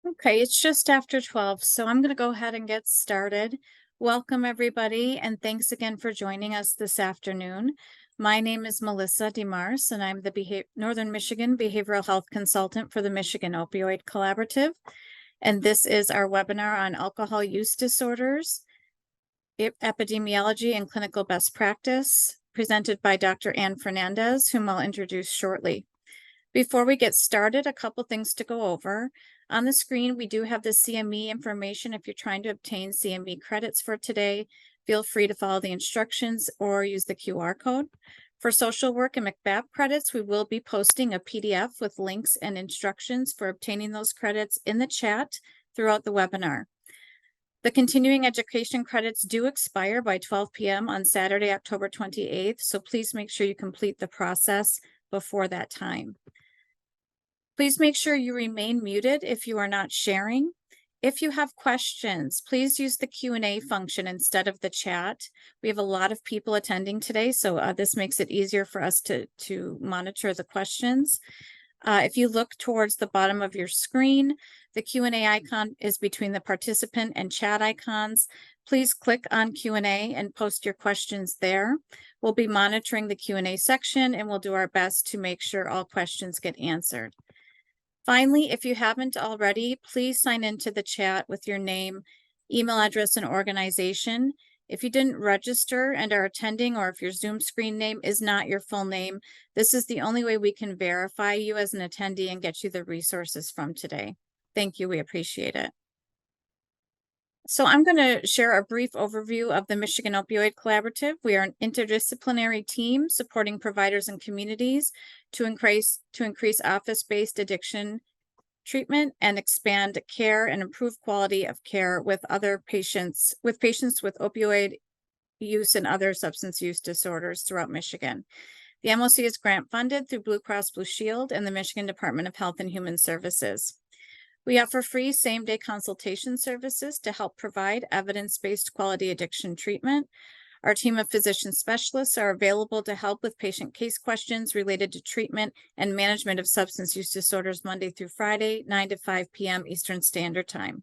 Okay, it's just after 12, so I'm going to go ahead and get started. Welcome, everybody, and thanks again for joining us this afternoon. My name is Melissa DeMars, and I'm the Northern Michigan Behavioral Health Consultant for the Michigan Opioid Collaborative. And this is our webinar on alcohol use disorders, epidemiology, and clinical best practice, presented by Dr. Ann Fernandez, whom I'll introduce shortly. Before we get started, a couple things to go over. On the screen, we do have the CME information. If you're trying to obtain CME credits for today, feel free to follow the instructions or use the QR code. For social work and McBath credits, we will be posting a PDF with links and instructions for obtaining those credits in the chat throughout the webinar. The continuing education credits do expire by 12 p.m. on Saturday, October 28th, so please make sure you complete the process before that time. Please make sure you remain muted if you are not sharing. If you have questions, please use the Q&A function instead of the chat. We have a lot of people attending today, so this makes it easier for us to monitor the questions. If you look towards the bottom of your screen, the Q&A icon is between the participant and chat icons. Please click on Q&A and post your questions there. We'll be monitoring the Q&A section and we'll do our best to make sure all questions get answered. Finally, if you haven't already, please sign into the chat with your name, email address, and organization. If you didn't register and are attending, or if your Zoom screen name is not your full name, this is the only way we can verify you as an attendee and get you the resources from today. Thank you, we appreciate it. So I'm going to share a brief overview of the Michigan Opioid Collaborative. We are an interdisciplinary team supporting providers and communities to increase office-based addiction treatment and expand care and improve quality of care with patients with opioid use and other substance use disorders throughout Michigan. The MOC is grant funded through Blue Cross Blue Shield and the Michigan Department of Health and Human Services. We offer free same-day consultation services to help provide evidence-based quality addiction treatment. Our team of physician specialists are available to help with patient case questions related to treatment and management of substance use disorders Monday through Friday, 9 to 5 p.m. Eastern Standard Time.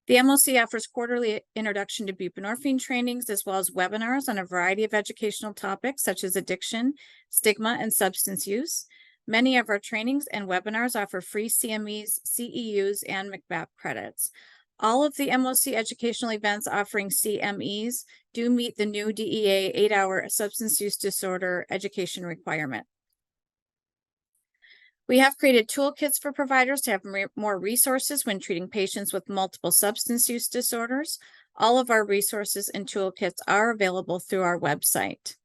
The MOC offers quarterly introduction to buprenorphine trainings as well as webinars on a variety of educational topics such as addiction, stigma, and substance use. Many of our trainings and webinars offer free CMEs, CEUs, and McBath credits. All of the MOC educational events offering CMEs do meet the new DEA 8-hour substance use disorder education requirement. We have created toolkits for providers to have more resources when treating patients with multiple substance use disorders. All of our resources and toolkits are available through our website.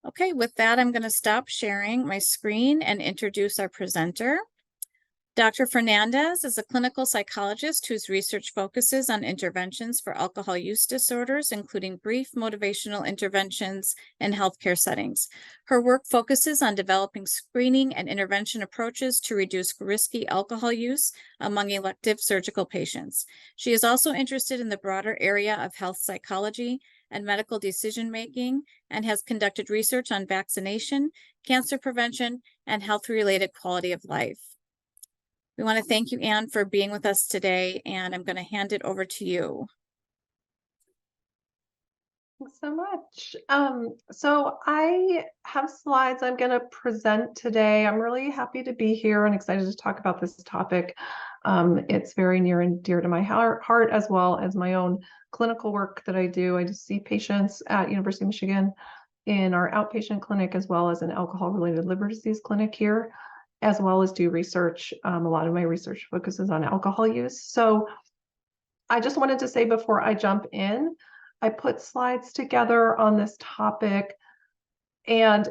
Okay, with that, I'm going to stop sharing my screen and introduce our presenter. Dr. Fernandez is a clinical psychologist whose research focuses on interventions for alcohol use disorders, including brief motivational interventions in healthcare settings. Her work focuses on developing screening and intervention approaches to reduce risky alcohol use among elective surgical patients. She is also interested in the broader area of health psychology and medical decision-making, and has conducted research on vaccination, cancer prevention, and health-related quality of life. We want to thank you, Anne, for being with us today, and I'm going to hand it over to you. Thanks so much. So I have slides I'm going to present today. I'm really happy to be here and excited to talk about this topic. It's very near and dear to my heart, as well as my own clinical work that I do. I just see patients at University of Michigan in our outpatient clinic, as well as an alcohol-related liver disease clinic here, as well as do research. A lot of my research focuses on alcohol use. So I just wanted to say before I jump in, I put slides together on this topic, and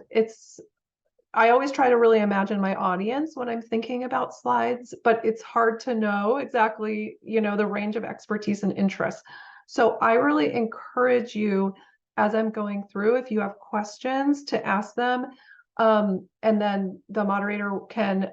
I always try to really imagine my audience when I'm thinking about slides, but it's hard to know exactly, the range of expertise and interest. So I really encourage you, as I'm going through, if you have questions, to ask them. And then the moderator can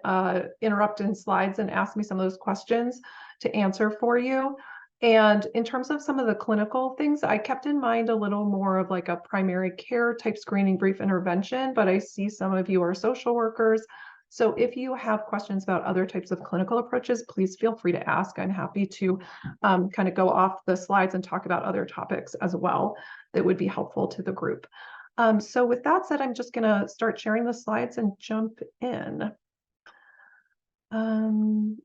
interrupt in slides and ask me some of those questions to answer for you. And in terms of some of the clinical things, I kept in mind a little more of like a primary care type screening brief intervention, but I see some of you are social workers So if you have questions about other types of clinical approaches, please feel free to ask. I'm happy to kind of go off the slides and talk about other topics as well that would be helpful to the group. So with that said, I'm just going to start sharing the slides and jump in. All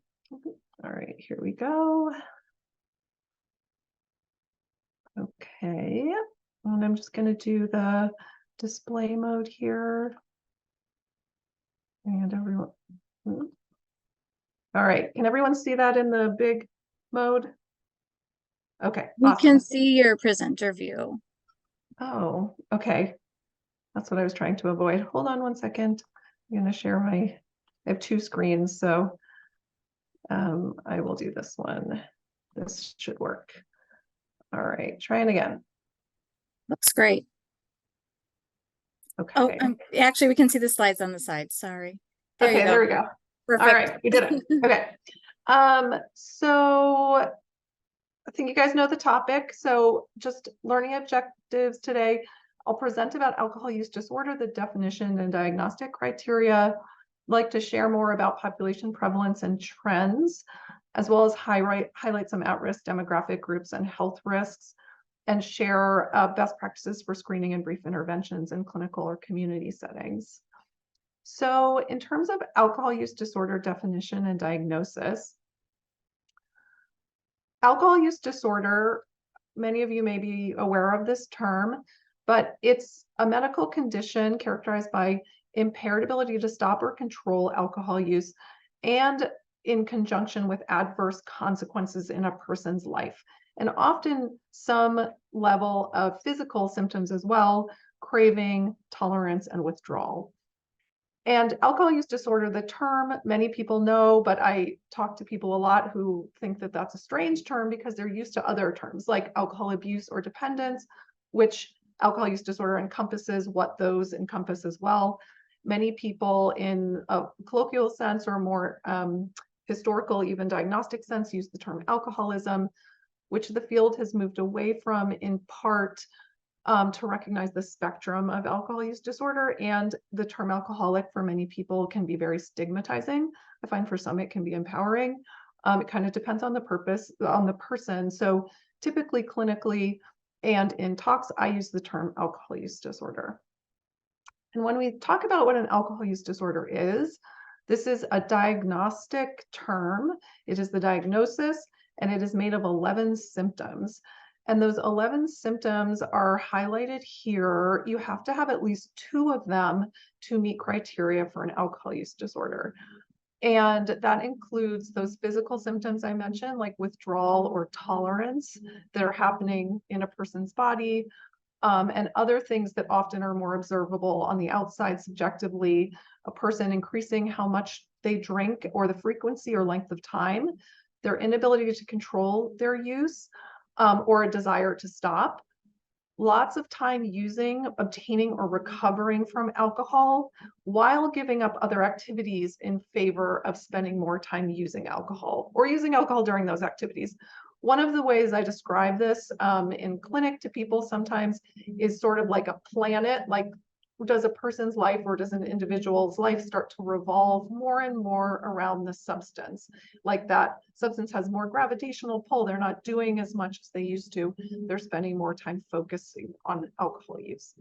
right, here we go. Okay, and I'm just going to do the display mode here. And everyone, all right, can everyone see that in the big mode? Okay, We awesome. can see your presenter view. Oh, okay. That's what I was trying to avoid. Hold on one second. I'm going to share I have two screens, so I will do this one. This should work. All right, trying again. Looks great. Okay. Oh, actually, we can see the slides on the side. Sorry. There you go. There we go. Perfect. All right, we did it. Okay. So I think you guys know the topic. So just learning objectives today. I'll present about alcohol use disorder, the definition and diagnostic criteria. I'd like to share more about population prevalence and trends, as well as highlight some at-risk demographic groups and health risks, and share best practices for screening and brief interventions in clinical or community settings. So in terms of alcohol use disorder definition and diagnosis, alcohol use disorder, many of you may be aware of this term, but it's a medical condition characterized by impaired ability to stop or control alcohol use, and in conjunction with adverse consequences in a person's life, and often some level of physical symptoms as well, craving, tolerance, and withdrawal. And alcohol use disorder, the term many people know, but I talk to people a lot who think that that's a strange term because they're used to other terms like alcohol abuse or dependence, which alcohol use disorder encompasses what those encompass as well. Many people in a colloquial sense or more historical, even diagnostic sense, use the term alcoholism, which the field has moved away from in part to recognize the spectrum of alcohol use disorder, and the term alcoholic for many people can be very stigmatizing. I find for some it can be empowering. It kind of depends on the person. So typically clinically and in talks, I use the term alcohol use disorder. And when we talk about what an alcohol use disorder is, this is a diagnostic term. It is the diagnosis, and it is made of 11 symptoms. And those 11 symptoms are highlighted here. You have to have at least 2 of them to meet criteria for an alcohol use disorder. And that includes those physical symptoms I mentioned, like withdrawal or tolerance that are happening in a person's body, and other things that often are more observable on the outside subjectively, a person increasing how much they drink or the frequency or length of time, their inability to control their use, or a desire to stop, lots of time using, obtaining, or recovering from alcohol while giving up other activities in favor of spending more time using alcohol or using alcohol during those activities. One of the ways I describe this in clinic to people sometimes is sort of like a planet, like does a person's life or does an individual's life start to revolve more and more around the substance? Like that substance has more gravitational pull. They're not doing as much as they used to. They're spending more time focusing on alcohol use.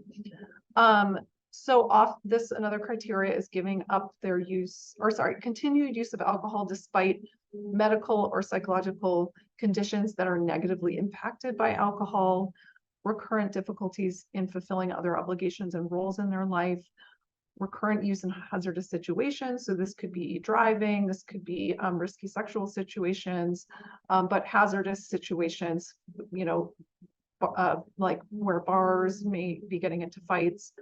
So off this, another criteria is giving up their use, or sorry, continued use of alcohol despite medical or psychological conditions that are negatively impacted by alcohol, recurrent difficulties in fulfilling other obligations and roles in their life, recurrent use in hazardous situations. So this could be driving, this could be risky sexual situations, but hazardous situations, you know, like where bars may be getting into fights,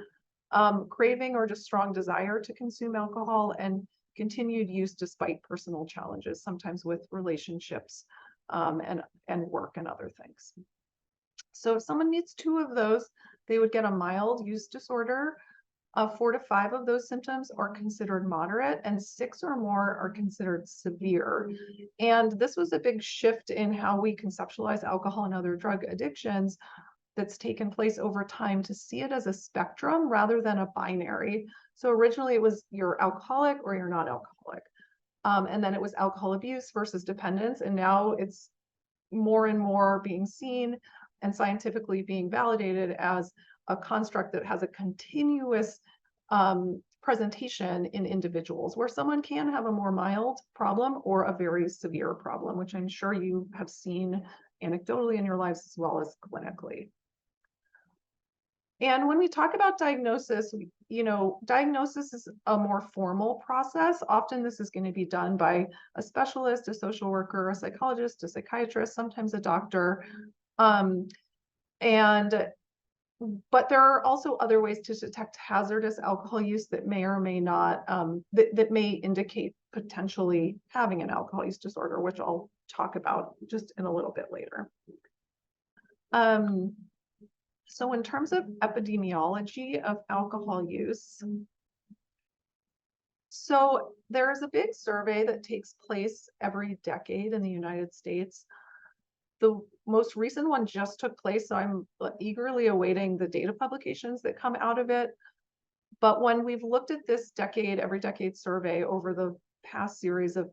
craving or just strong desire to consume alcohol, and continued use despite personal challenges, sometimes with relationships and work and other things. So if someone needs 2 of those, they would get a mild use disorder. 4 to 5 of those symptoms are considered moderate, and 6 or more are considered severe. And this was a big shift in how we conceptualize alcohol and other drug addictions, that's taken place over time to see it as a spectrum rather than a binary. So originally it was you're alcoholic or you're not alcoholic. And then it was alcohol abuse versus dependence. And now it's more and more being seen and scientifically being validated as a construct that has a continuous presentation in individuals, where someone can have a more mild problem or a very severe problem, which I'm sure you have seen anecdotally in your lives as well as clinically. And when we talk about diagnosis, diagnosis is a more formal process. Often this is going to be done by a specialist, a social worker, a psychologist, a psychiatrist, sometimes a doctor. But there are also other ways to detect hazardous alcohol use that may or may not, that may indicate potentially having an alcohol use disorder, which I'll talk about just in a little bit later. So in terms of epidemiology of alcohol use, so there's a big survey that takes place every decade in the United States. The most recent one just took place, so I'm eagerly awaiting the data publications that come out of it. But when we've looked at this every decade survey over the past series of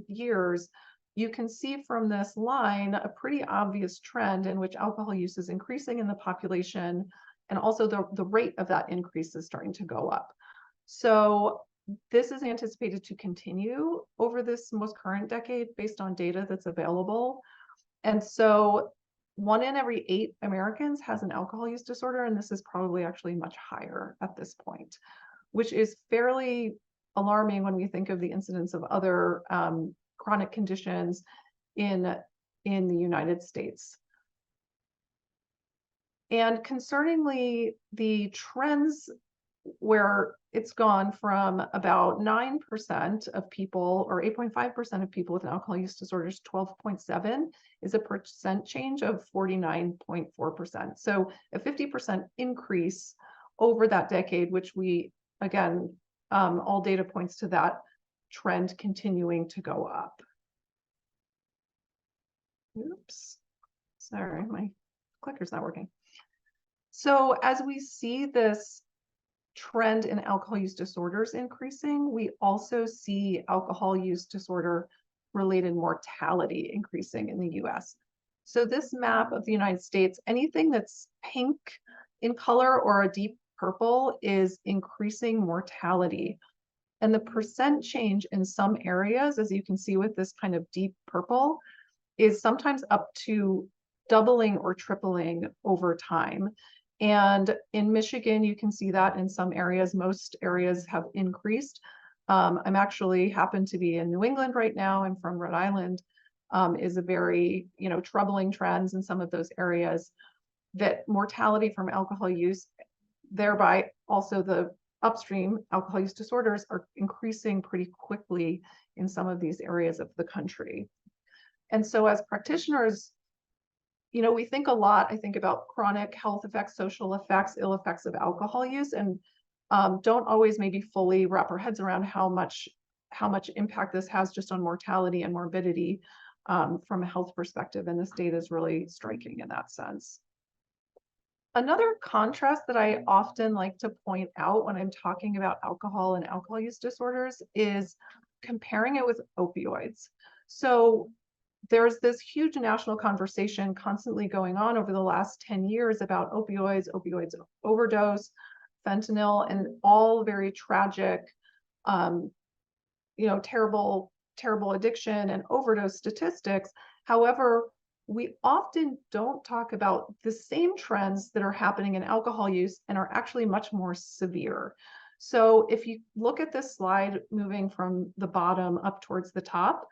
years, you can see from this line a pretty obvious trend in which alcohol use is increasing in the population, and also the rate of that increase is starting to go up. So this is anticipated to continue over this most current decade based on data that's available. And so 1 in every 8 Americans has an alcohol use disorder, and this is probably actually much higher at this point, which is fairly alarming when we think of the incidence of other chronic conditions in the United States. And concerningly, the trends where it's gone from about 9% of people, or 8.5% of people with an alcohol use disorder, to 12.7 is a percent change of 49.4%. So a 50% increase over that decade, which we, again, all data points to that trend continuing to go up. Oops, sorry, my clicker's not working. So as we see this trend in alcohol use disorders increasing, we also see alcohol use disorder related mortality increasing in the US. So this map of the United States, anything that's pink in color or a deep purple is increasing mortality. And the percent change in some areas, as you can see with this kind of deep purple, is sometimes up to doubling or tripling over time. And in Michigan, you can see that in some areas. Most areas have increased. I'm actually happen to be in New England right now. I'm from Rhode Island. Is a very, troubling trends in some of those areas, that mortality from alcohol use, thereby also the upstream alcohol use disorders, are increasing pretty quickly in some of these areas of the country. And so as practitioners, we think a lot, I think, about chronic health effects, social effects, ill effects of alcohol use, and don't always maybe fully wrap our heads around how much impact this has just on mortality and morbidity from a health perspective. And this data is really striking in that sense. Another contrast that I often like to point out when I'm talking about alcohol and alcohol use disorders is comparing it with opioids. So there's this huge national conversation constantly going on over the last 10 years about opioids overdose, fentanyl, and all very tragic, terrible addiction and overdose statistics. However, we often don't talk about the same trends that are happening in alcohol use and are actually much more severe. So if you look at this slide moving from the bottom up towards the top,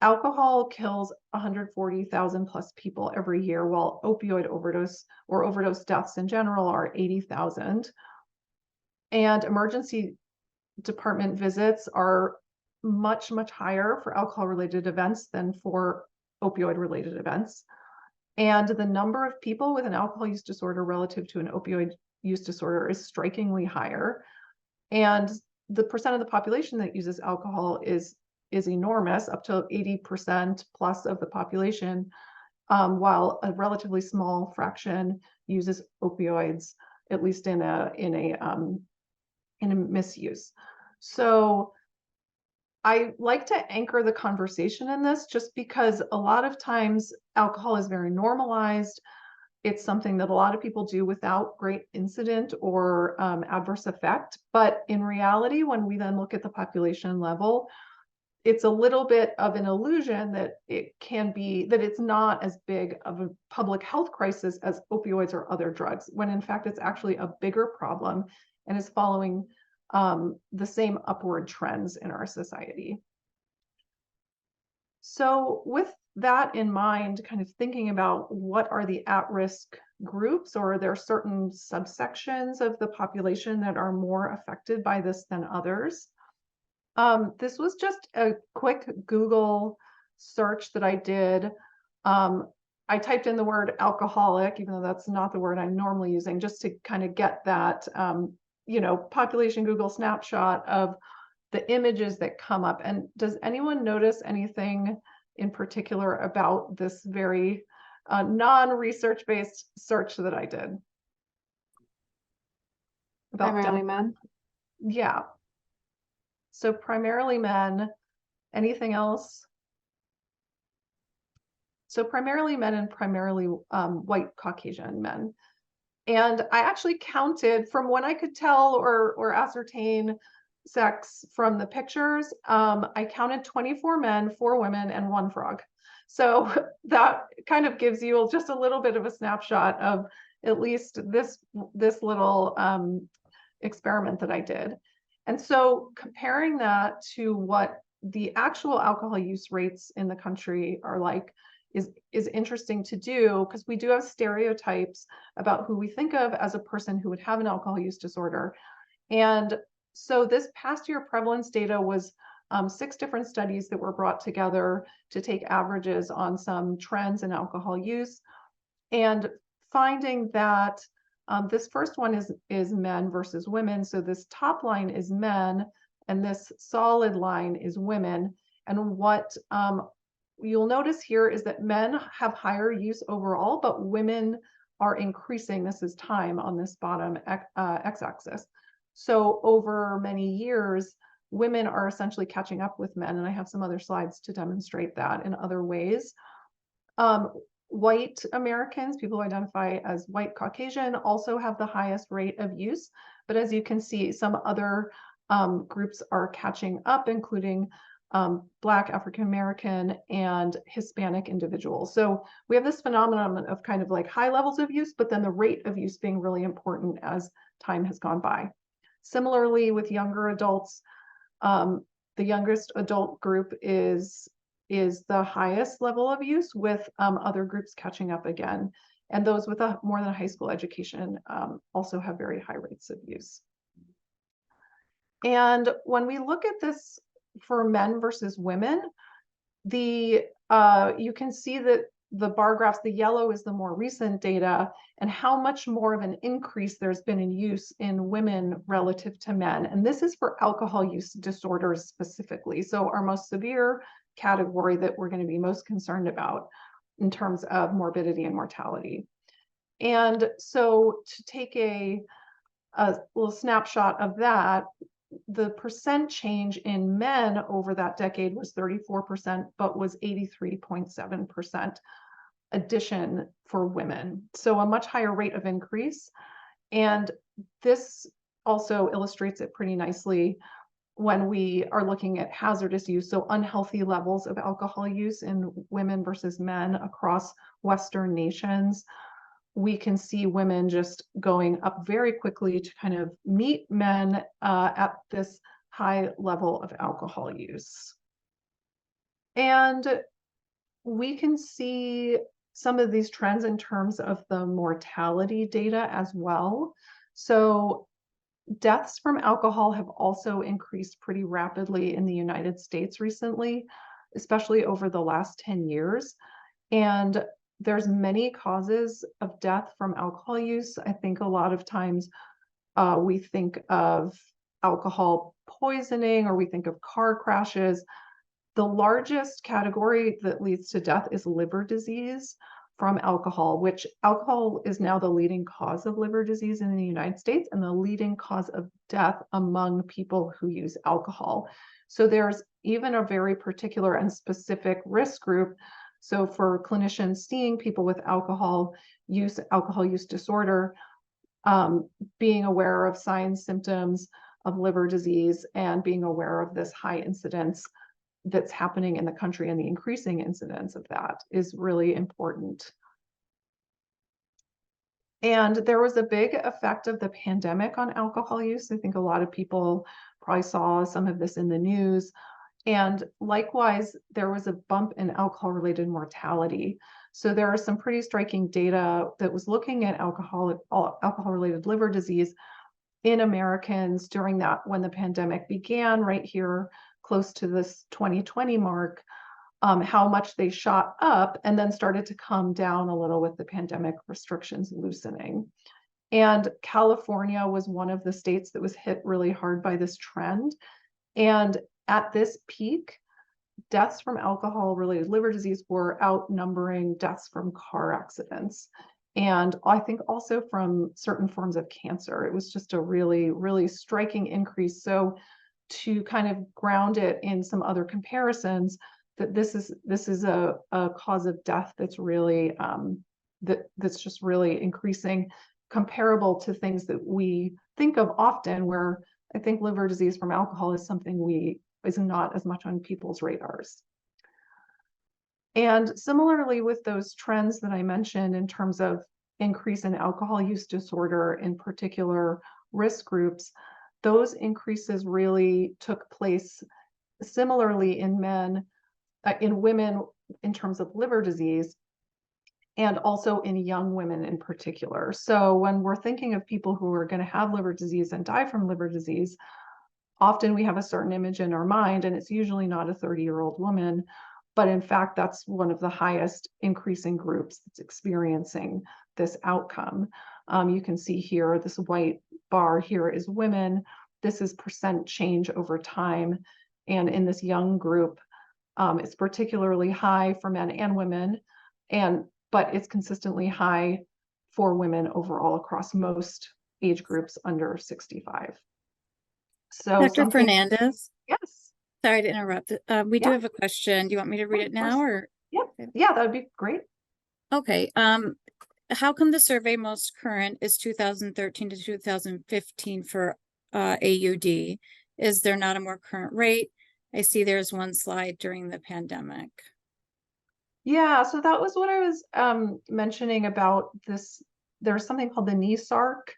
alcohol kills 140,000 plus people every year, while opioid overdose or overdose deaths in general are 80,000. And emergency department visits are much, much higher for alcohol-related events than for opioid-related events. And the number of people with an alcohol use disorder relative to an opioid use disorder is strikingly higher. And the percent of the population that uses alcohol is enormous, up to 80% plus of the population while a relatively small fraction uses opioids, at least in a misuse. So I like to anchor the conversation in this just because a lot of times alcohol is very normalized. It's something that a lot of people do without great incident or adverse effect. But in reality, when we then look at the population level, it's a little bit of an illusion that it can be, that it's not as big of a public health crisis as opioids or other drugs, when in fact it's actually a bigger problem and is following the same upward trends in our society. So with that in mind, kind of thinking about what are the at-risk groups, or are there certain subsections of the population that are more affected by this than others? This was just a quick Google search that I did. I typed in the word alcoholic, even though that's not the word I'm normally using, just to kind of get that, population Google snapshot of the images that come up. And does anyone notice anything in particular about this very non-research based search that I did? Primarily men. Yeah. So primarily men. Anything else? So primarily men and primarily white Caucasian men. And I actually counted, from what I could tell or ascertain sex from the pictures, I counted 24 men, 4 women, and 1 frog. So that kind of gives you just a little bit of a snapshot of at least this little experiment that I did. And so comparing that to what the actual alcohol use rates in the country are like is interesting to do, because we do have stereotypes about who we think of as a person who would have an alcohol use disorder. And so this past year prevalence data was 6 different studies that were brought together to take averages on some trends in alcohol use, and finding that this first one is men versus women. So this top line is men and this solid line is women. And what you'll notice here is that men have higher use overall, but women are increasing. This is time on this bottom x-axis. So over many years, women are essentially catching up with men. And I have some other slides to demonstrate that in other ways. White Americans, people who identify as white Caucasian, also have the highest rate of use. But as you can see, some other groups are catching up, including Black, African American, and Hispanic individuals. So we have this phenomenon of kind of like high levels of use, but then the rate of use being really important as time has gone by. Similarly, with younger adults, the youngest adult group is the highest level of use, with other groups catching up again. And those with more than a high school education also have very high rates of use. And when we look at this for men versus women, you can see that the bar graphs, the yellow is the more recent data, and how much more of an increase there's been in use in women relative to men. And this is for alcohol use disorders specifically. So our most severe category that we're going to be most concerned about in terms of morbidity and mortality. And so to take a little snapshot of that, the percent change in men over that decade was 34%, but was 83.7% addition for women. So a much higher rate of increase. And this also illustrates it pretty nicely when we are looking at hazardous use, so unhealthy levels of alcohol use in women versus men across Western nations. We can see women just going up very quickly to kind of meet men at this high level of alcohol use. And we can see some of these trends in terms of the mortality data as well. So deaths from alcohol have also increased pretty rapidly in the United States recently, especially over the last 10 years. And there's many causes of death from alcohol use. I think a lot of times we think of alcohol poisoning, or we think of car crashes. The largest category that leads to death is liver disease. from alcohol, which alcohol is now the leading cause of liver disease in the United States and the leading cause of death among people who use alcohol. So there's even a very particular and specific risk group. So for clinicians seeing people with alcohol use disorder, being aware of signs, symptoms of liver disease, and being aware of this high incidence that's happening in the country and the increasing incidence of that is really important. And there was a big effect of the pandemic on alcohol use. I think a lot of people probably saw some of this in the news. And likewise, there was a bump in alcohol-related mortality. So there are some pretty striking data that was looking at alcohol-related liver disease in Americans during that, when the pandemic began, right here close to this 2020 mark, how much they shot up and then started to come down a little with the pandemic restrictions loosening. And California was one of the states that was hit really hard by this trend. And at this peak, deaths from alcohol-related liver disease were outnumbering deaths from car accidents. And I think also from certain forms of cancer. It was just a really, really striking increase. So to kind of ground it in some other comparisons, that this is a cause of death that's really that's just really increasing, comparable to things that we think of often, where I think liver disease from alcohol is something is not as much on people's radars. And similarly with those trends that I mentioned in terms of increase in alcohol use disorder, in particular risk groups, those increases really took place similarly in women in terms of liver disease, and also in young women in particular. So when we're thinking of people who are going to have liver disease and die from liver disease, often we have a certain image in our mind, and it's usually not a 30-year-old woman, but in fact, that's one of the highest increasing groups that's experiencing this outcome. You can see here, this white bar here is women. This is percent change over time. And in this young group, it's particularly high for men and women, but it's consistently high for women overall across most age groups under 65. So Dr. Fernandez, yes. sorry to interrupt. We do Yeah. have a question. Do you want me to read it now, or? Yeah, that would be great. Okay. How come the survey most current is 2013 to 2015 for AUD? Is there not a more current rate? I see there's one slide during the pandemic. Yeah, so that was what I was mentioning about this. There's something called the NESARC.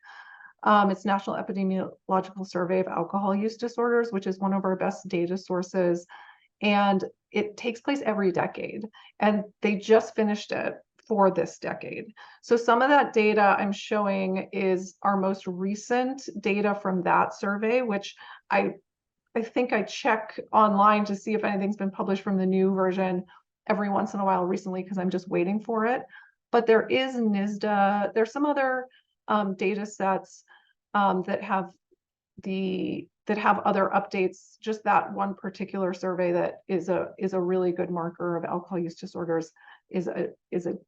It's National Epidemiological Survey of Alcohol Use Disorders, which is one of our best data sources. And it takes place every decade. And they just finished it for this decade. So some of that data I'm showing is our most recent data from that survey, which I think I check online to see if anything's been published from the new version every once in a while recently, because I'm just waiting for it. But there is NISDA. There's some other data sets that have other updates. Just that one particular survey that is a really good marker of alcohol use disorders is a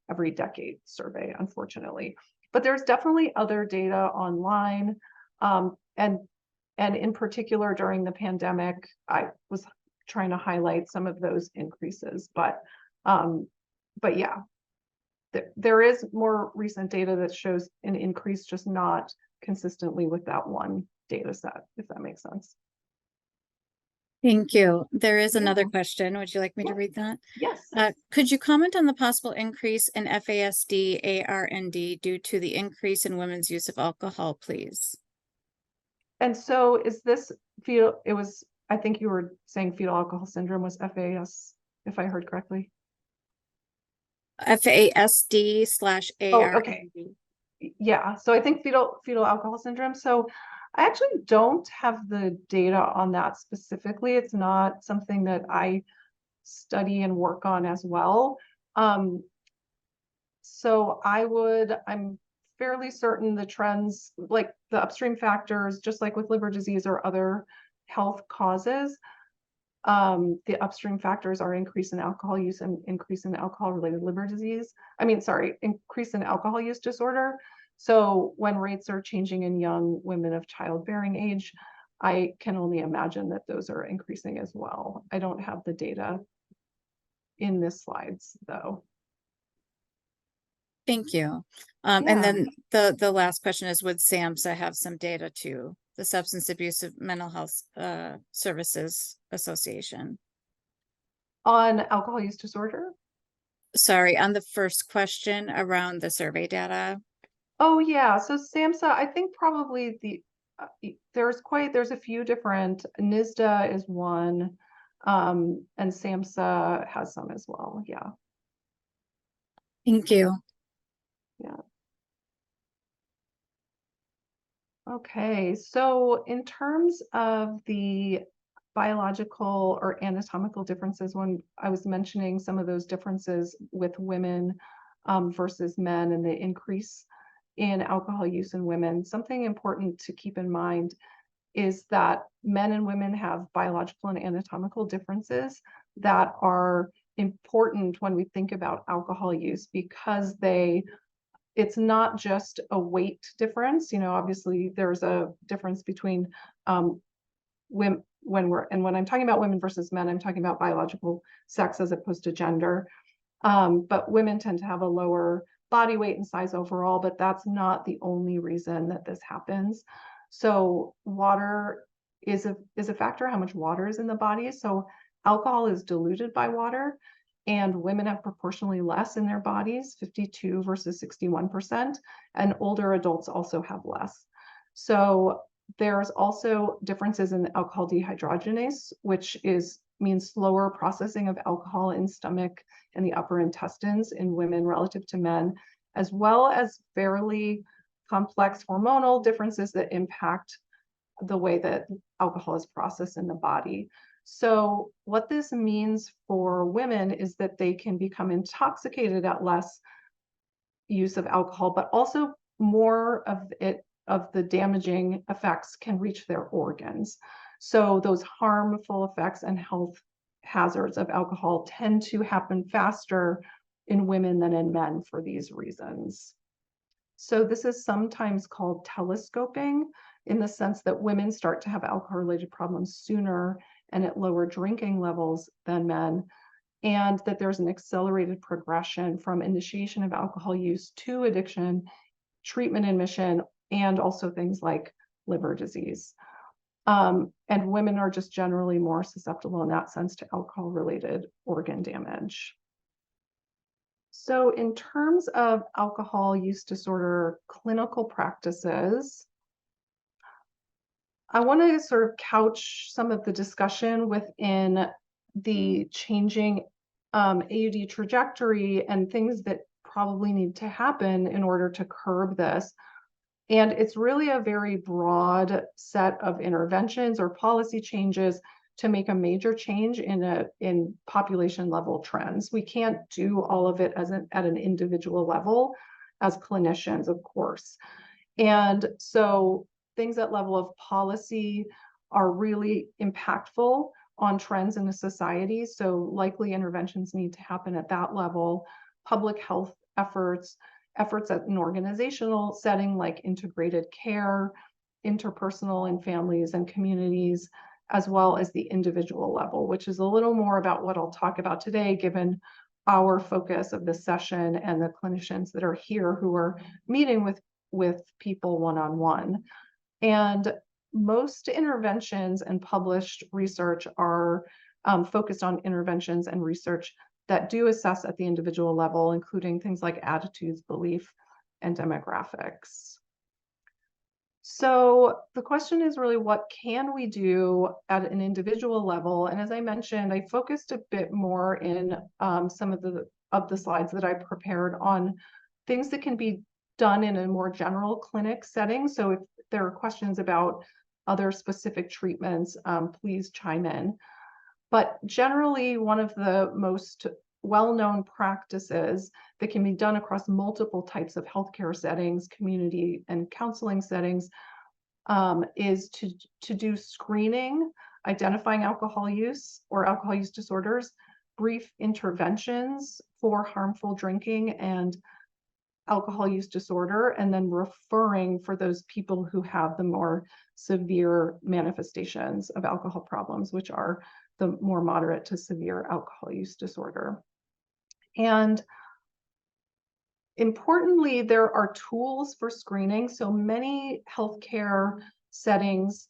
every decade survey, unfortunately. But there's definitely other data online, and in particular during the pandemic, I was trying to highlight some of those increases. But yeah, there is more recent data that shows an increase, just not consistently with that one data set, if that makes sense. Thank you. There is another question. Would you like me to read that? Yes. Could you comment on the possible increase in FASD, ARND due to the increase in women's use of alcohol, please? And so is this I think you were saying fetal alcohol syndrome was FAS, if I heard correctly. FASD/ARND. Oh, okay. Yeah, so I think fetal alcohol syndrome. So I actually don't have the data on that specifically. It's not something that I study and work on as well. So I'm fairly certain the trends, like the upstream factors, just like with liver disease or other health causes, The upstream factors are increase in alcohol use and increase in alcohol-related liver disease. Increase in alcohol use disorder. So when rates are changing in young women of childbearing age, I can only imagine that those are increasing as well. I don't have the data in this slides, though. Thank you. And Yeah. then the last question is, would SAMHSA have some data too? The Substance Abuse of Mental Health Services Association. On alcohol use disorder? Sorry, on the first question around the survey data. Oh yeah, so SAMHSA, I think probably there's a few different. NISDA is one, and SAMHSA has some as well. Yeah, Thank you. yeah. Okay, so in terms of the biological or anatomical differences, when I was mentioning some of those differences with women versus men and the increase in alcohol use in women, something important to keep in mind is that men and women have biological and anatomical differences that are important when we think about alcohol use, because it's not just a weight difference. You know, obviously there's a difference between women when I'm talking about women versus men, I'm talking about biological sex as opposed to gender. But women tend to have a lower body weight and size overall, but that's not the only reason that this happens. So water is a factor, how much water is in the body. So alcohol is diluted by water, and women have proportionally less in their bodies, 52 versus 61%, and older adults also have less. So there's also differences in alcohol dehydrogenase, which means slower processing of alcohol in stomach and the upper intestines in women relative to men, as well as fairly complex hormonal differences that impact the way that alcohol is processed in the body. So what this means for women is that they can become intoxicated at less use of alcohol, but also more of the damaging effects can reach their organs. So those harmful effects and health hazards of alcohol tend to happen faster in women than in men for these reasons. So this is sometimes called telescoping, in the sense that women start to have alcohol-related problems sooner and at lower drinking levels than men, and that there's an accelerated progression from initiation of alcohol use to addiction, treatment admission, and also things like liver disease. And women are just generally more susceptible in that sense to alcohol-related organ damage. So in terms of alcohol use disorder clinical practices, I want to sort of couch some of the discussion within the changing AUD trajectory and things that probably need to happen in order to curb this. And it's really a very broad set of interventions or policy changes to make a major change in population level trends. We can't do all of it at an individual level as clinicians, of course. And so things at level of policy are really impactful on trends in the society. So likely interventions need to happen at that level. Public health efforts at an organizational setting like integrated care, interpersonal in families and communities, as well as the individual level, which is a little more about what I'll talk about today, given our focus of this session and the clinicians that are here who are meeting with people one-on-one. And most interventions and published research are focused on interventions and research that do assess at the individual level, including things like attitudes, belief, and demographics. So the question is really, what can we do at an individual level? And as I mentioned, I focused a bit more in some of the slides that I prepared on things that can be done in a more general clinic setting. So if there are questions about other specific treatments, please chime in. But generally, one of the most well-known practices that can be done across multiple types of healthcare settings, community and counseling settings, is to do screening identifying alcohol use or alcohol use disorders, brief interventions for harmful drinking and alcohol use disorder, and then referring for those people who have the more severe manifestations of alcohol problems, which are the more moderate to severe alcohol use disorder. And importantly, there are tools for screening. So many healthcare settings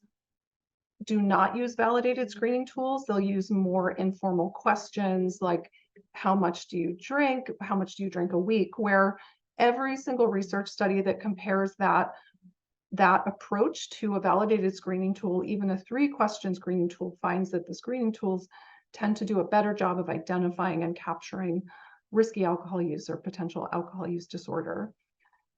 do not use validated screening tools. They'll use more informal questions like, how much do you drink? How much do you drink a week? Where every single research study that compares that approach to a validated screening tool, even a 3-question screening tool, finds that the screening tools tend to do a better job of identifying and capturing risky alcohol use or potential alcohol use disorder.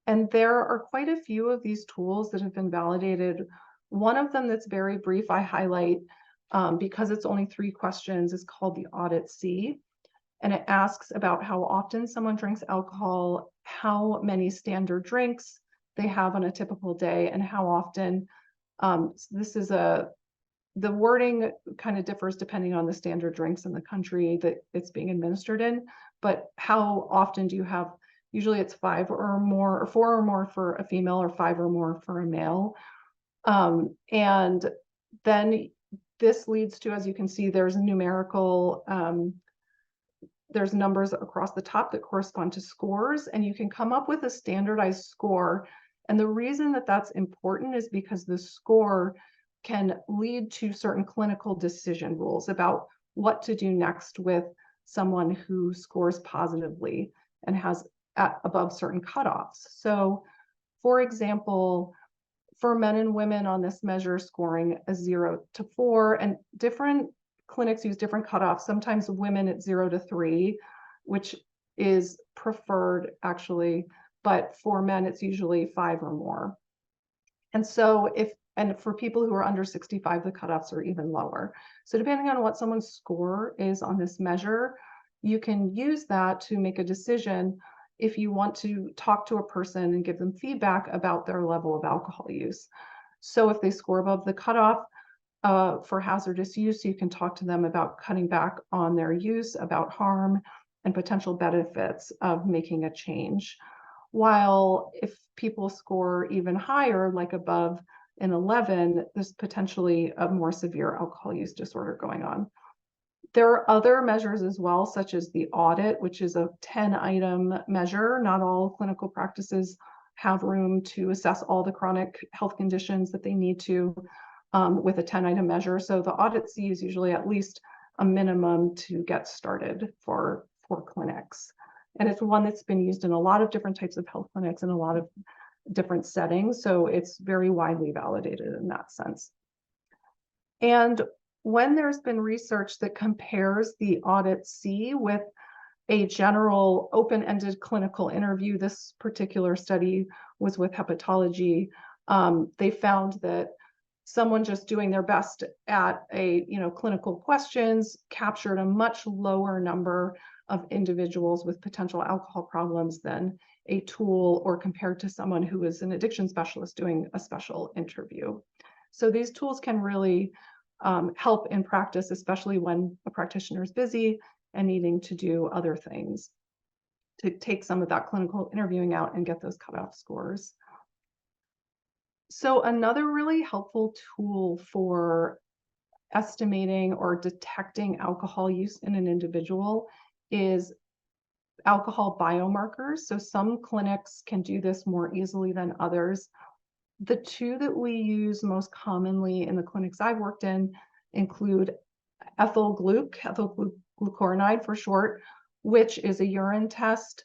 And there are quite a few of these tools that have been validated. One of them that's very brief, I highlight because it's only 3 questions, is called the Audit C. And it asks about how often someone drinks alcohol, how many standard drinks they have on a typical day, and how often. The wording kind of differs depending on the standard drinks in the country that it's being administered in, but how often do you have? Usually it's 5 or more, or 4 or more for a female, or 5 or more for a male. And then this leads to, as you can see, there's a numerical, there's numbers across the top that correspond to scores, and you can come up with a standardized score. And the reason that that's important is because the score can lead to certain clinical decision rules about what to do next with someone who scores positively and has above certain cutoffs. So, for example, for men and women on this measure scoring a 0 to 4, and different clinics use different cutoffs. Sometimes women at 0 to 3, which is preferred actually, but for men it's usually 5 or more. And so and for people who are under 65, the cutoffs are even lower. So depending on what someone's score is on this measure, you can use that to make a decision if you want to talk to a person and give them feedback about their level of alcohol use. So if they score above the cutoff for hazardous use, you can talk to them about cutting back on their use, about harm and potential benefits of making a change. While if people score even higher, like above an 11, there's potentially a more severe alcohol use disorder going on. There are other measures as well, such as the audit, which is a 10-item measure. Not all clinical practices have room to assess all the chronic health conditions that they need to with a 10-item measure. So the audit C is usually at least a minimum to get started for clinics. And it's one that's been used in a lot of different types of health clinics in a lot of different settings. So it's very widely validated in that sense. And when there's been research that compares the Audit C with a general open-ended clinical interview, this particular study was with Epidemiology, they found that someone just doing their best at clinical questions captured a much lower number of individuals with potential alcohol problems than a tool, or compared to someone who is an addiction specialist doing a special interview. So these tools can really help in practice, especially when a practitioner is busy and needing to do other things, to take some of that clinical interviewing out and get those cutoff scores. So another really helpful tool for estimating or detecting alcohol use in an individual is alcohol biomarkers. So some clinics can do this more easily than others. The 2 that we use most commonly in the clinics I've worked in include ethyl glucuronide for short, which is a urine test.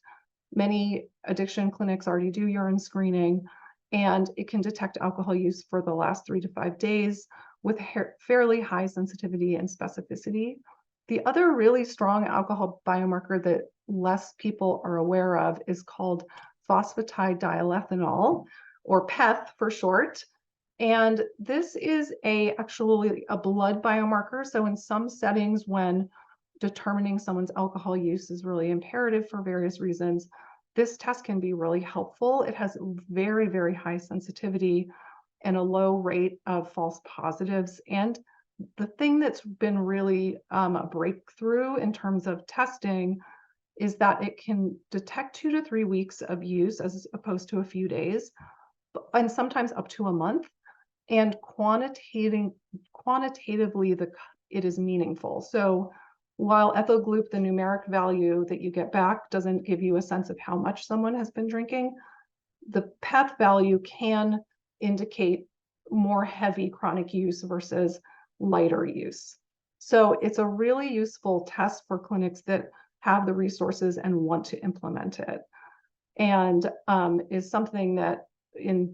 Many addiction clinics already do urine screening, and it can detect alcohol use for the last 3 to 5 days with fairly high sensitivity and specificity. The other really strong alcohol biomarker that less people are aware of is called phosphatidylethanol, or PEth for short. And this is actually a blood biomarker. So in some settings, when determining someone's alcohol use is really imperative for various reasons, this test can be really helpful. It has very, very high sensitivity and a low rate of false positives, and the thing that's been really a breakthrough in terms of testing is that it can detect 2 to 3 weeks of use as opposed to a few days, and sometimes up to a month. And quantitatively, it is meaningful. So while ethyl group, the numeric value that you get back, doesn't give you a sense of how much someone has been drinking, the PEth value can indicate more heavy chronic use versus lighter use. So it's a really useful test for clinics that have the resources and want to implement it, and is something that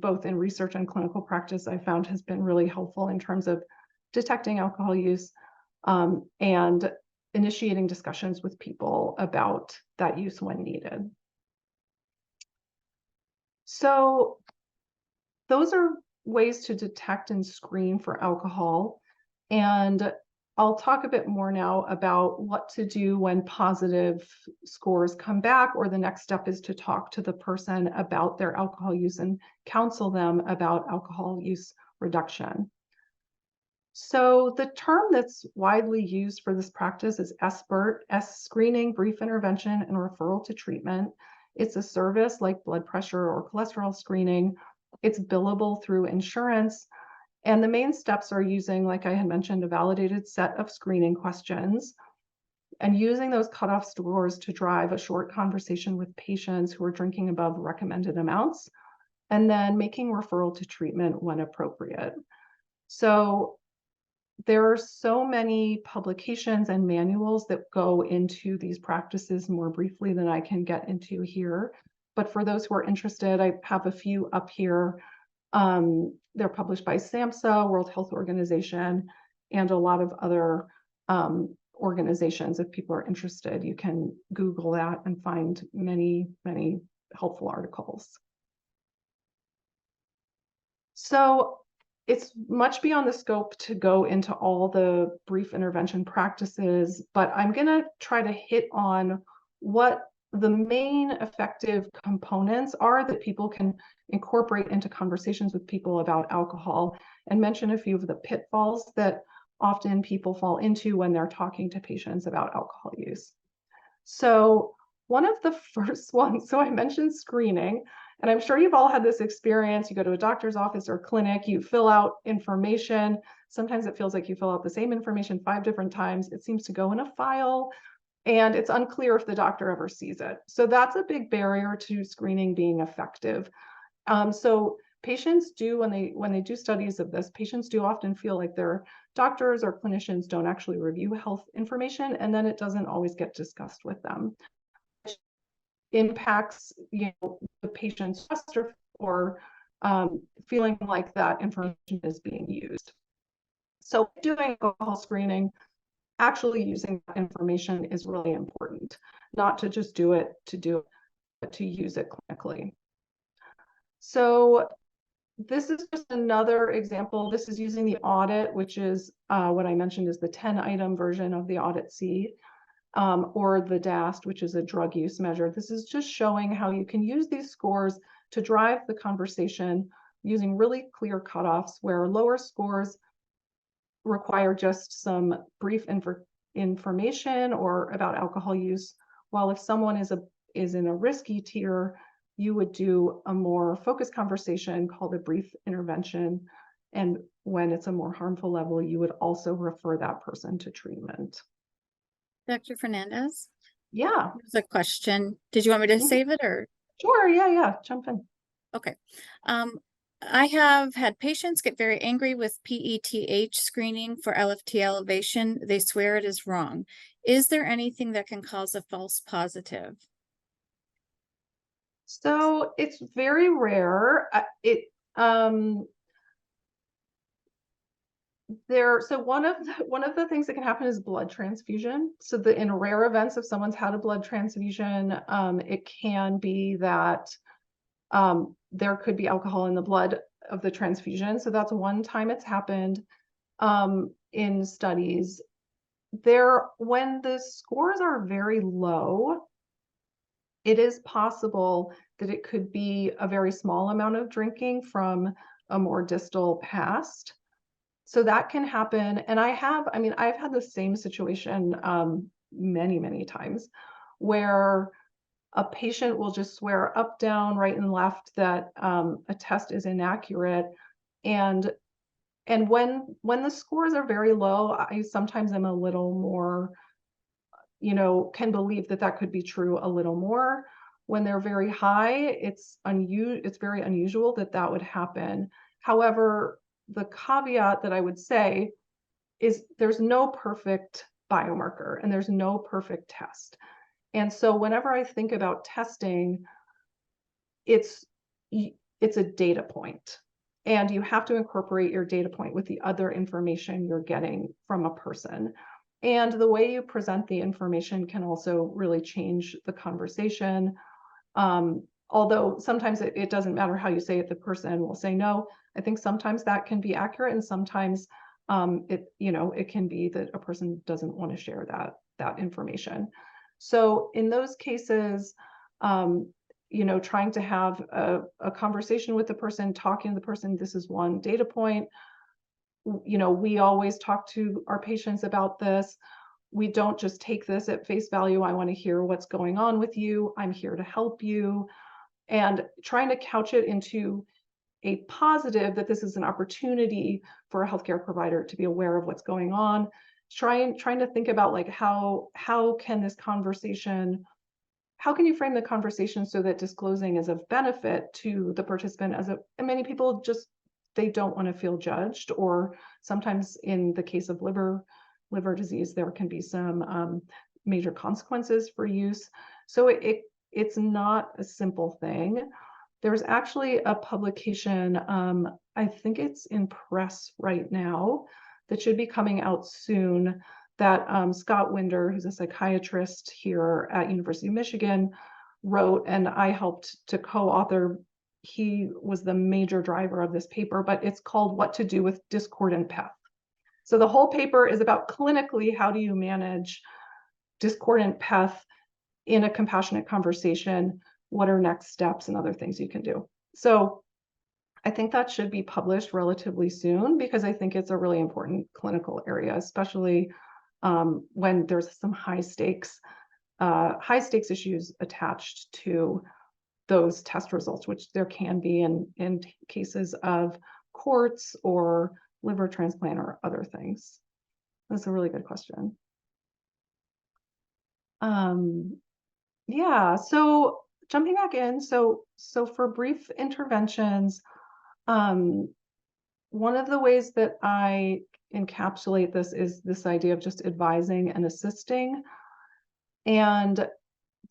both in research and clinical practice I found has been really helpful in terms of detecting alcohol use, and initiating discussions with people about that use when needed. So those are ways to detect and screen for alcohol. And I'll talk a bit more now about what to do when positive scores come back, or the next step is to talk to the person about their alcohol use and counsel them about alcohol use reduction. So the term that's widely used for this practice is SBIRT, screening, brief intervention, and referral to treatment. It's a service like blood pressure or cholesterol screening. It's billable through insurance. And the main steps are using, like I had mentioned, a validated set of screening questions and using those cutoff scores to drive a short conversation with patients who are drinking above recommended amounts, and then making referral to treatment when appropriate. So there are so many publications and manuals that go into these practices more briefly than I can get into here. But for those who are interested, I have a few up here. They're published by SAMHSA, World Health Organization, and a lot of other organizations. If people are interested, you can Google that and find many, many helpful articles. So it's much beyond the scope to go into all the brief intervention practices, but I'm going to try to hit on what the main effective components are that people can incorporate into conversations with people about alcohol, and mention a few of the pitfalls that often people fall into when they're talking to patients about alcohol use. So one of the first ones, so I mentioned screening, and I'm sure you've all had this experience. You go to a doctor's office or clinic, you fill out information. Sometimes it feels like you fill out the same information 5 different times. It seems to go in a file, and it's unclear if the doctor ever sees it. So that's a big barrier to screening being effective. So patients do, when they do studies of this, patients do often feel like their doctors or clinicians don't actually review health information, and then it doesn't always get discussed with them. Impacts, the patient's trust or feeling like that information is being used. So doing alcohol screening, actually using that information is really important, not to just do it to do it, but to use it clinically. So this is just another example. This is using the audit, which is what I mentioned is the 10-item version of the audit C. Or the DAST, which is a drug use measure. This is just showing how you can use these scores to drive the conversation using really clear cutoffs, where lower scores require just some brief information or about alcohol use, while if someone is in a risky tier, you would do a more focused conversation called a brief intervention. And when it's a more harmful level, you would also refer that person to treatment. Dr. Fernandez? Yeah. There's a question. Did you want me to save it or? Sure, yeah, jump in. Okay. I have had patients get very angry with PETH screening for LFT elevation. They swear it is wrong. Is there anything that can cause a false positive? So it's very rare. So one of the things that can happen is blood transfusion. So in rare events, if someone's had a blood transfusion, it can be that there could be alcohol in the blood of the transfusion. So that's one time it's happened in studies. When the scores are very low, it is possible that it could be a very small amount of drinking from a more distal past. So that can happen. And I've had the same situation many, many times where a patient will just swear up, down, right, and left that a test is inaccurate. And when the scores are very low, I sometimes am a little more, can believe that that could be true a little more. When they're very high, it's very unusual that that would happen. However, the caveat that I would say is there's no perfect biomarker and there's no perfect test. And so whenever I think about testing, it's a data point, and you have to incorporate your data point with the other information you're getting from a person. And the way you present the information can also really change the conversation. Although sometimes it doesn't matter how you say it, the person will say no. I think sometimes that can be accurate, and sometimes it can be that a person doesn't want to share that information. So in those cases, trying to have a conversation with the person, talking to the person, this is one data point. We always talk to our patients about this. We don't just take this at face value. I want to hear what's going on with you. I'm here to help you. And trying to couch it into a positive, that this is an opportunity for a healthcare provider to be aware of what's going on. Trying to think about like how can you frame the conversation so that disclosing is of benefit to the participant, and many people just, they don't want to feel judged, or sometimes in the case of liver disease, there can be some major consequences for use. So it's not a simple thing. There's actually a publication, I think it's in press right now, that should be coming out soon, that Scott Winder, who's a psychiatrist here at University of Michigan, wrote, and I helped to co-author. He was the major driver of this paper, but it's called What to Do with Discordant PEth. So the whole paper is about clinically, how do you manage discordant PEth in a compassionate conversation? What are next steps and other things you can do? So I think that should be published relatively soon, because I think it's a really important clinical area, especially when there's some high stakes issues attached to those test results, which there can be in cases of courts or liver transplant or other things. That's a really good question. Yeah, so jumping back in, so for brief interventions, one of the ways that I encapsulate this is this idea of just advising and assisting. And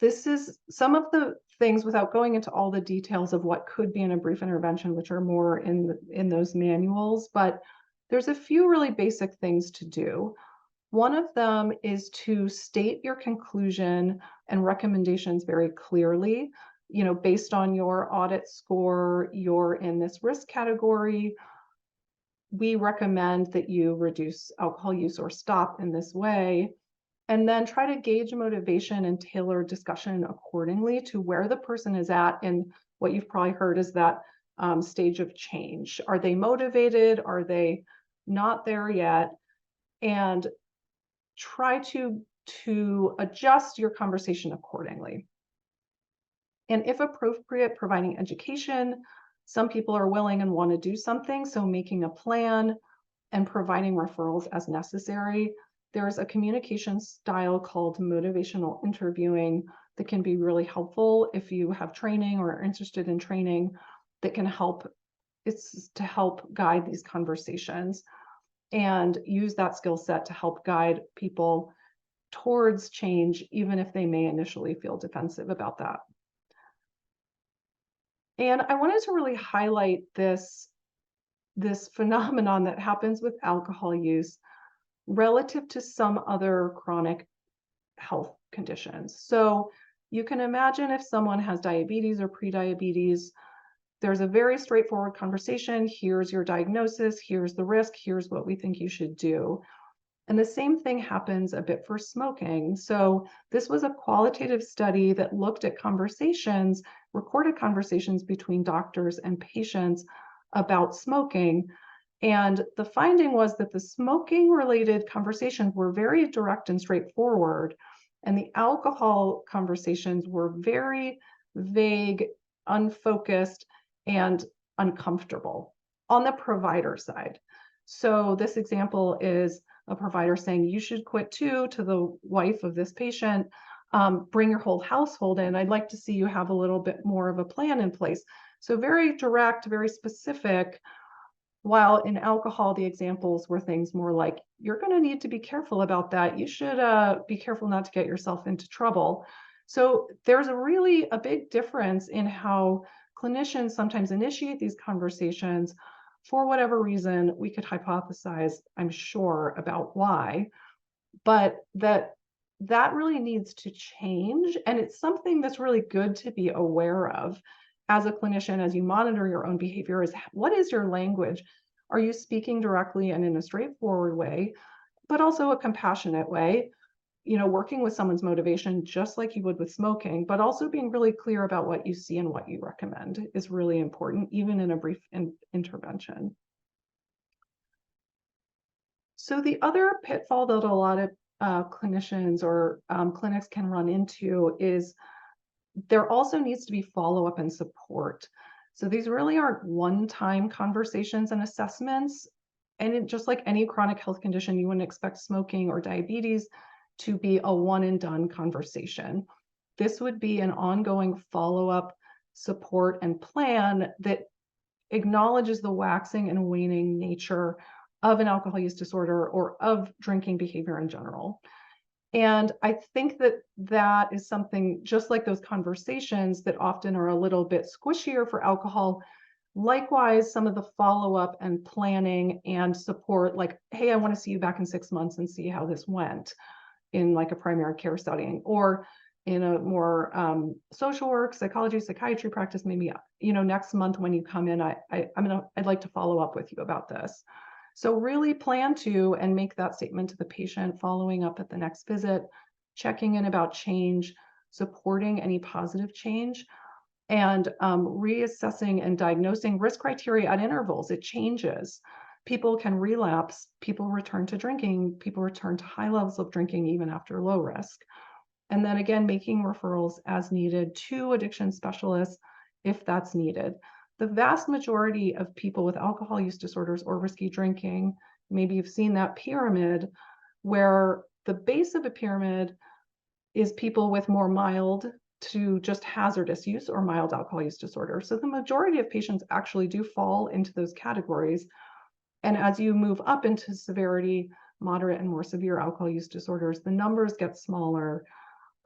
this is some of the things, without going into all the details of what could be in a brief intervention, which are more in those manuals, but there's a few really basic things to do. One of them is to state your conclusion and recommendations very clearly. Based on your audit score, you're in this risk category. We recommend that you reduce alcohol use or stop in this way. And then try to gauge motivation and tailor discussion accordingly to where the person is at. And what you've probably heard is that stage of change. Are they motivated? Are they not there yet? And try to adjust your conversation accordingly. And if appropriate, providing education. Some people are willing and want to do something, so making a plan and providing referrals as necessary. There's a communication style called motivational interviewing that can be really helpful if you have training or are interested in training, that can help. It's to help guide these conversations and use that skill set to help guide people towards change, even if they may initially feel defensive about that. And I wanted to really highlight this phenomenon that happens with alcohol use relative to some other chronic health conditions. So you can imagine if someone has diabetes or prediabetes, there's a very straightforward conversation. Here's your diagnosis, here's the risk, here's what we think you should do. And the same thing happens a bit for smoking. So this was a qualitative study that looked at recorded conversations between doctors and patients about smoking. And the finding was that the smoking related conversations were very direct and straightforward, and the alcohol conversations were very vague, unfocused, and uncomfortable on the provider side. So this example is a provider saying, you should quit too, to the wife of this patient. Bring your whole household in. I'd like to see you have a little bit more of a plan in place. So very direct, very specific. While in alcohol, the examples were things more like, you're going to need to be careful about that. You should be careful not to get yourself into trouble. So there's really a big difference in how clinicians sometimes initiate these conversations. For whatever reason, we could hypothesize, I'm sure, about why, but that really needs to change. And it's something that's really good to be aware of as a clinician, as you monitor your own behavior, is what is your language? Are you speaking directly and in a straightforward way, but also a compassionate way, working with someone's motivation, just like you would with smoking, but also being really clear about what you see and what you recommend is really important, even in a brief intervention. So the other pitfall that a lot of clinicians or clinics can run into is there also needs to be follow-up and support. So these really aren't one-time conversations and assessments. And just like any chronic health condition, you wouldn't expect smoking or diabetes to be a one and done conversation. This would be an ongoing follow-up, support, and plan that acknowledges the waxing and waning nature of an alcohol use disorder or of drinking behavior in general. And I think that is something, just like those conversations that often are a little bit squishier for alcohol. Likewise, some of the follow-up and planning and support, like, hey, I want to see you back in 6 months and see how this went in like a primary care setting, or in a more social work, psychology, psychiatry practice, maybe, next month when you come in, I'd like to follow up with you about this. So really plan to and make that statement to the patient, following up at the next visit, checking in about change, supporting any positive change, and reassessing and diagnosing risk criteria at intervals. It changes. People can relapse, people return to drinking, people return to high levels of drinking even after low risk. And then again, making referrals as needed to addiction specialists if that's needed. The vast majority of people with alcohol use disorders or risky drinking, maybe you've seen that pyramid, where the base of a pyramid is people with more mild to just hazardous use or mild alcohol use disorder. So the majority of patients actually do fall into those categories. And as you move up into severity, moderate and more severe alcohol use disorders, the numbers get smaller,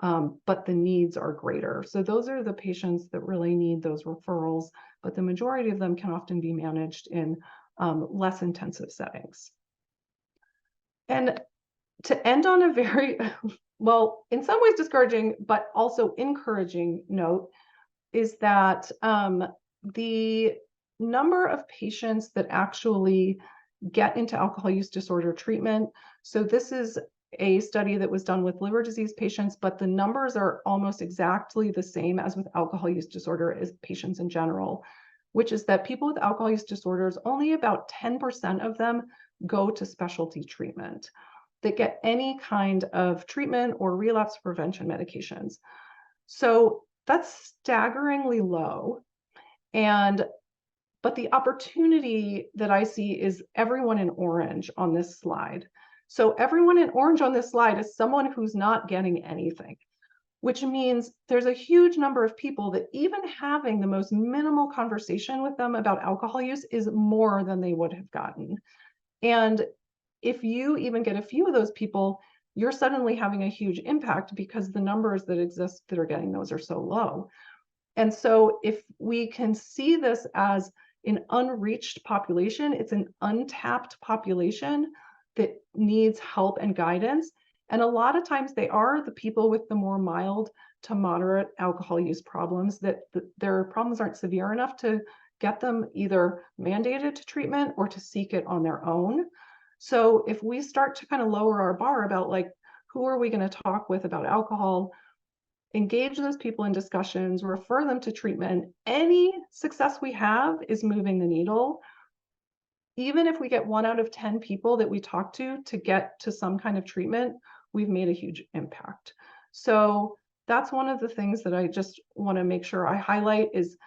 but the needs are greater. So those are the patients that really need those referrals, but the majority of them can often be managed in less intensive settings. And to end on a very, well, in some ways discouraging, but also encouraging note, is that the number of patients that actually get into alcohol use disorder treatment. So this is a study that was done with liver disease patients, but the numbers are almost exactly the same as with alcohol use disorder as patients in general, which is that people with alcohol use disorders, only about 10% of them go to specialty treatment that get any kind of treatment or relapse prevention medications. So that's staggeringly low. But the opportunity that I see is everyone in orange on this slide. So everyone in orange on this slide is someone who's not getting anything, which means there's a huge number of people that even having the most minimal conversation with them about alcohol use is more than they would have gotten. And if you even get a few of those people, you're suddenly having a huge impact because the numbers that exist that are getting those are so low. And so if we can see this as an unreached population, it's an untapped population that needs help and guidance. And a lot of times they are the people with the more mild to moderate alcohol use problems, that their problems aren't severe enough to get them either mandated to treatment or to seek it on their own. So if we start to kind of lower our bar about like, who are we going to talk with about alcohol, engage those people in discussions, refer them to treatment, any success we have is moving the needle. even if we get 1 out of 10 people that we talk to get to some kind of treatment, we've made a huge impact. So that's one of the things that I just want to make sure I highlight is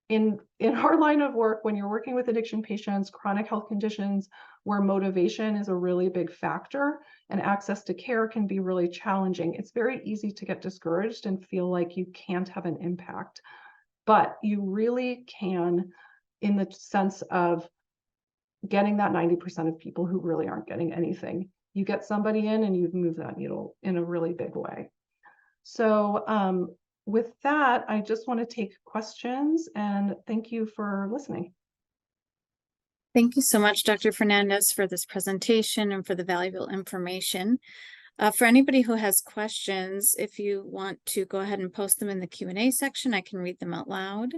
in our line of work, when you're working with addiction patients, chronic health conditions, where motivation is a really big factor and access to care can be really challenging, it's very easy to get discouraged and feel like you can't have an impact. But you really can, in the sense of getting that 90% of people who really aren't getting anything. You get somebody in and you've moved that needle in a really big way. So with that, I just want to take questions and thank you for listening. Thank you so much, Dr. Fernandez, for this presentation and for the valuable information. For anybody who has questions, if you want to go ahead and post them in the Q&A section, I can read them out loud.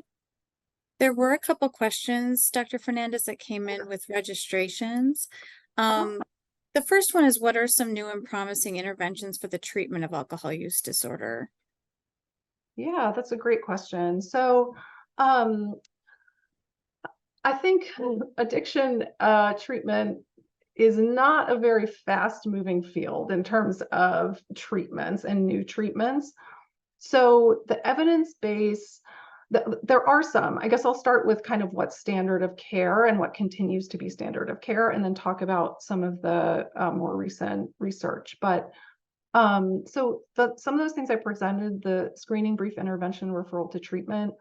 There were a couple questions, Dr. Fernandez, that came in with registrations. The first one is, what are some new and promising interventions for the treatment of alcohol use disorder? Yeah, that's a great question. So I think addiction treatment is not a very fast moving field in terms of treatments and new treatments. So the evidence base, there are some. I guess I'll start with kind of what's standard of care and what continues to be standard of care, and then talk about some of the more recent research. But some of those things I presented, the screening, brief intervention, referral to treatment,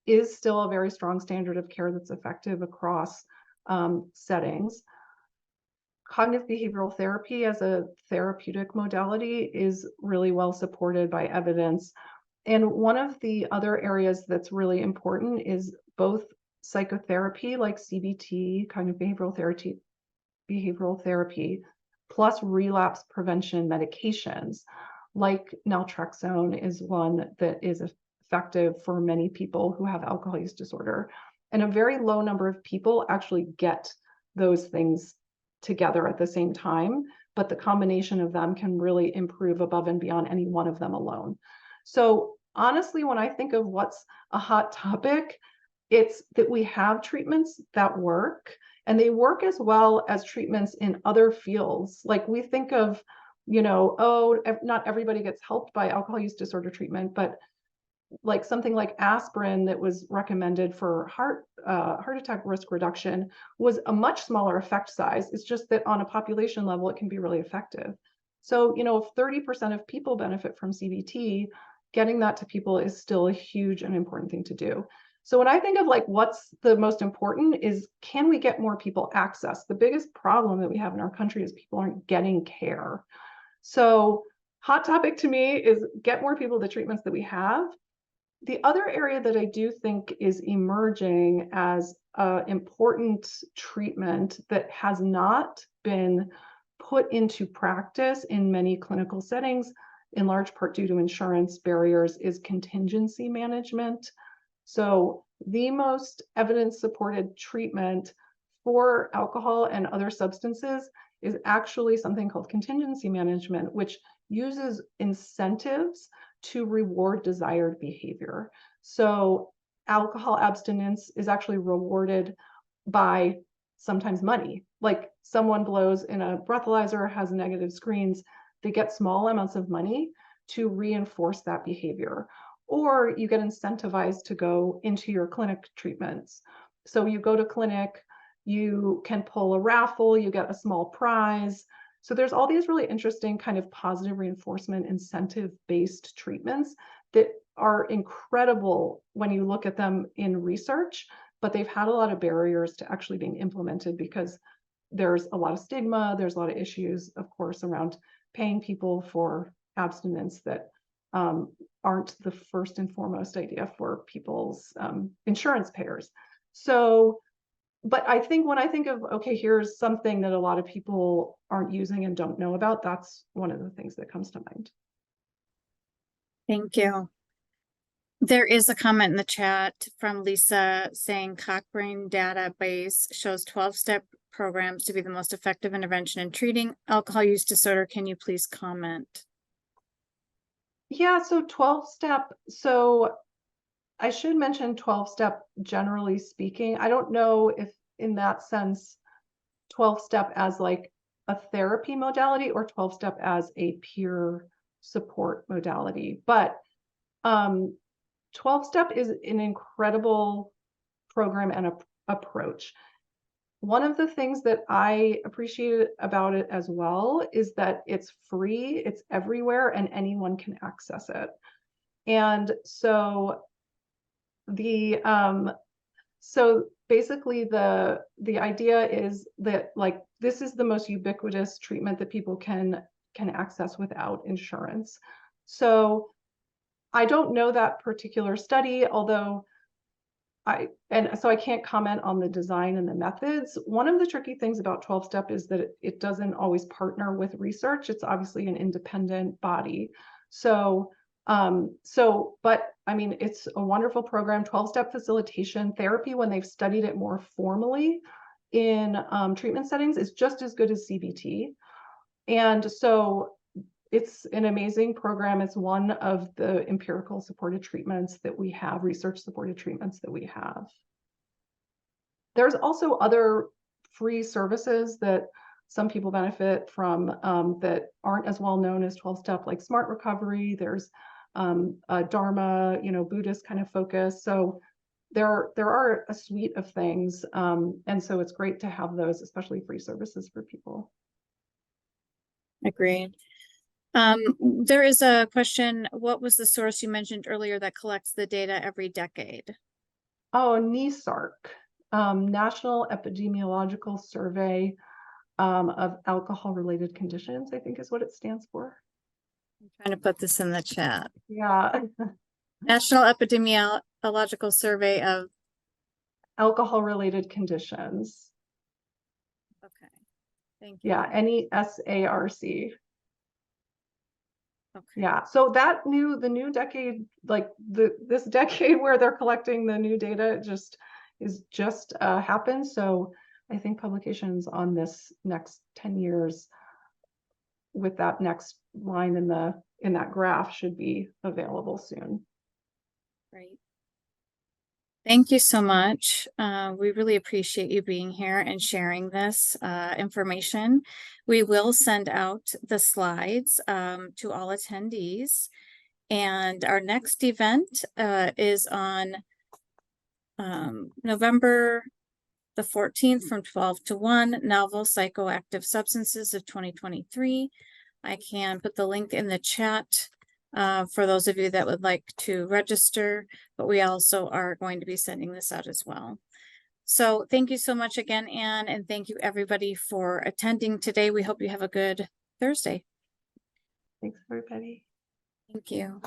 is still a very strong standard of care that's effective across settings. Cognitive behavioral therapy as a therapeutic modality is really well supported by evidence. And one of the other areas that's really important is both psychotherapy, like CBT, cognitive behavioral therapy, plus relapse prevention medications, like naltrexone is one that is effective for many people who have alcohol use disorder. And a very low number of people actually get those things together at the same time, but the combination of them can really improve above and beyond any one of them alone. So honestly, when I think of what's a hot topic, it's that we have treatments that work, and they work as well as treatments in other fields. Like we think of, oh, not everybody gets helped by alcohol use disorder treatment, but like something like aspirin that was recommended for heart attack risk reduction was a much smaller effect size. It's just that on a population level, it can be really effective. So, if 30% of people benefit from CBT, getting that to people is still a huge and important thing to do. So when I think of like what's the most important is, can we get more people access? The biggest problem that we have in our country is people aren't getting care. So hot topic to me is get more people the treatments that we have. The other area that I do think is emerging as an important treatment that has not been put into practice in many clinical settings, in large part due to insurance barriers, is contingency management. So the most evidence-supported treatment for alcohol and other substances is actually something called contingency management, which uses incentives to reward desired behavior. So alcohol abstinence is actually rewarded by sometimes money. Like someone blows in a breathalyzer, has negative screens, they get small amounts of money to reinforce that behavior. Or you get incentivized to go into your clinic treatments. So you go to clinic, you can pull a raffle, you get a small prize. So there's all these really interesting kind of positive reinforcement incentive-based treatments that are incredible when you look at them in research, but they've had a lot of barriers to actually being implemented because there's a lot of stigma, there's a lot of issues, of course, around paying people for abstinence that aren't the first and foremost idea for people's insurance payers. So, but I think when I think of, okay, here's something that a lot of people aren't using and don't know about, that's one of the things that comes to mind. Thank you. There is a comment in the chat from Lisa saying Cochrane database shows 12-step programs to be the most effective intervention in treating alcohol use disorder. Can you please comment? Yeah, so 12-step. So I should mention 12-step, generally speaking. I don't know if in that sense 12-step as like a therapy modality or 12-step as a peer support modality. But 12-step is an incredible program and approach. One of the things that I appreciate about it as well is that it's free, it's everywhere, and anyone can access it. And so basically the idea is that like this is the most ubiquitous treatment that people can access without insurance. So I don't know that particular study, although I can't comment on the design and the methods. One of the tricky things about 12-step is that it doesn't always partner with research. It's obviously an independent body. So, but I mean, it's a wonderful program, 12-step facilitation therapy, when they've studied it more formally in treatment settings, is just as good as CBT. And so it's an amazing program. It's one of the empirical supported treatments that we have, research supported treatments that we have. There's also other free services that some people benefit from that aren't as well known as 12-step, like Smart Recovery. There's a Dharma, Buddhist kind of focus. So there are a suite of things. And so it's great to have those, especially free services for people. Agreed. There is a question. What was the source you mentioned earlier that collects the data every decade? Oh, NESARC, National Epidemiological Survey of Alcohol-Related Conditions, I think is what it stands for. I'm trying to put this in the chat. Yeah. National Epidemiological Survey of Alcohol-Related Conditions. Okay. Thank you. Yeah, NESARC. Okay. Yeah, so the new decade, like this decade where they're collecting the new data just happened. So I think publications on this next 10 years with that next line in that graph should be available soon. Great. Thank you so much. We really appreciate you being here and sharing this information. We will send out the slides to all attendees. And our next event is on November the 14th from 12 to 1, Novel Psychoactive Substances of 2023. I can put the link in the chat for those of you that would like to register, but we also are going to be sending this out as well. So thank you so much again, Anne, and thank you everybody for attending today. We hope you have a good Thursday. Thanks, everybody. Thank you.